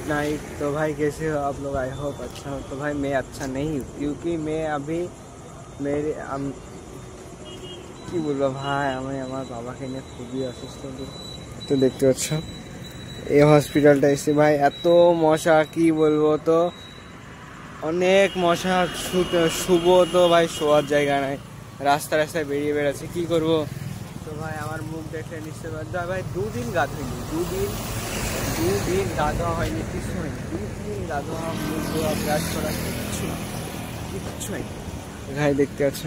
Night. तो भाई कैसे हो आप लोग? आई होप अच्छा हो। तो भाई मैं अच्छा नहीं हूँ क्योंकि मैं अभी मेरे কি বলবো ভাই, আমি আমার বাবাকে নিয়ে খুবই অসুস্থ। তো দেখতে পাচ্ছ এই হসপিটালটা এসে ভাই এত মশা, কি বলবো। তো অনেক মশা, শুভ তো ভাই শোয়ার জায়গা নাই, রাস্তায় বেরিয়ে বেড়াচ্ছে, কি করব। তো ভাই আমার মুখ দেখে নিশ্চয় ভাই 2 দিন গা ধুইনি, 2 দিন গা ধোয়া হয়নি, কিছু হয়নি। 2 দিন গা ধোয়া, মুখ ধোয়া, ব্রাশ করা, কিচ্ছু হয়নি ভাই। দেখতে পাচ্ছ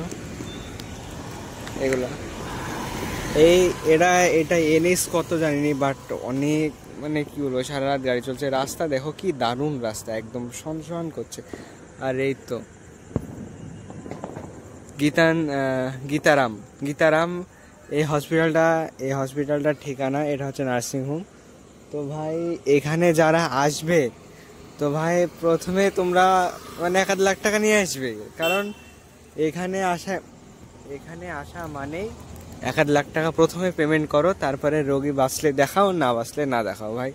এগুলো, এটা এনএস কত জানিনি, বাট অনেক মানে কি বলবো, সারা রাত গাড়ি চলছে। রাস্তা দেখো কি দারুণ রাস্তা, একদম সনসন করছে। আর এই তো গীতারাম এই হসপিটালটার ঠিকানা, এটা হচ্ছে নার্সিংহোম। তো ভাই এখানে যারা আসবে, তো ভাই প্রথমে তোমরা মানে 1 লাখ টাকা নিয়ে আসবে, কারণ এখানে আসা মানেই 1 লাখ টাকা প্রথমে পেমেন্ট করো, তারপরে রোগী বাঁচলে দেখাও, না বাঁচলে না দেখাও। ভাই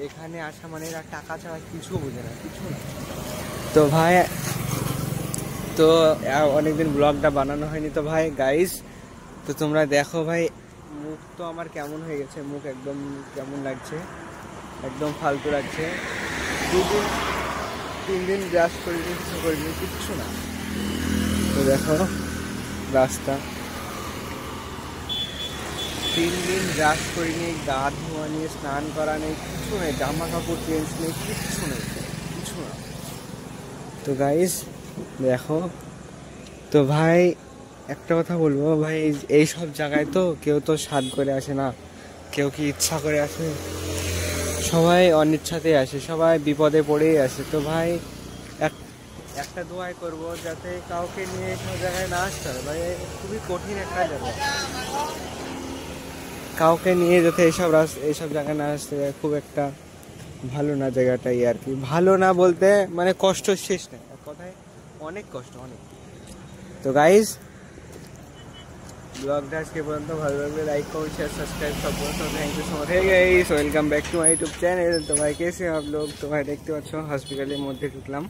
এখানে আসা মানে টাকা ছাড়া কিছু বোঝে না, কিছু না। তো ভাই তো অনেকদিন ব্লগটা বানানো হয়নি। তো ভাই গাইস, তো তোমরা দেখো ভাই মুখ তো আমার কেমন হয়ে গেছে, মুখ একদম কেমন লাগছে, একদম ফালতু লাগছে। 3 দিন ব্রাশ করিনি, কিছু করিনি, কিচ্ছু না। তো দেখো রাস্তা, 3 দিন ব্রাশ করিনি, গা ধোয়া নেই, স্নান করা নেই, কিছু নেই, জামা কাপড় চেঞ্জ নেই, কিছু নেই, কিছু না। তো গাইস দেখো, তো ভাই একটা কথা বলবো ভাই, এই সব জায়গায় তো কেউ তো স্বাদ করে আসে না, কেউ কি ইচ্ছা করে আসে, সবাই অনিচ্ছাতেই আসে, সবাই বিপদে পড়েই আসে। তো ভাই একটা দোয়াই করব যাতে কাউকে নিয়ে সব জায়গায় না আসতে হবে। ভাই খুবই কঠিন একটা জায়গা, কাউকে নিয়ে যাতে এইসব জায়গায় না আসতে হয়, খুব একটা ভালো না জায়গাটাই আর কি। ভালো না বলতে মানে কষ্ট শেষ নেই, এক কথায় অনেক কষ্ট, অনেক। তো গাইজ ব্লগটা আজকে পর্যন্ত ভালো লাগলে লাইক कमेंट शेयर सब्सक्राइब सब করো। Thank you so much. Hey guys, welcome back to my YouTube channel. तो भाई कैसे आप लोग? तो भाई দেখতে পাচ্ছ হসপিটালের মধ্যে ঢুকলাম।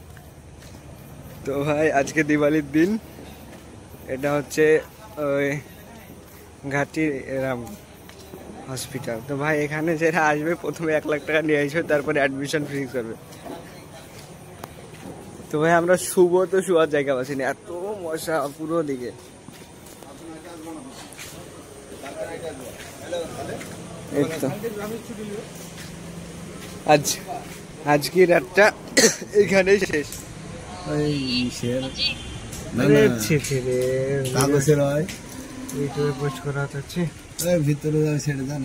তো ভাই আজকে দিওয়ালির দিন, এটা হচ্ছে ওই ঘাটি রাম হসপিটাল। তো ভাই এখানে যারা আসবে প্রথমে 1 লাখ টাকা নিয়ে আসবে, তারপরে অ্যাডমিশন ফ্রি করবে। তো ভাই আমরা শোয়ার জায়গা পাচ্ছি না, এত মশা পুরো দিকে। আজকের রাতটা এখানেই শেষ। কাগজের হয়, ইউটিউবে পোস্ট করা হচ্ছে ভিতরে ছেড়ে দেন।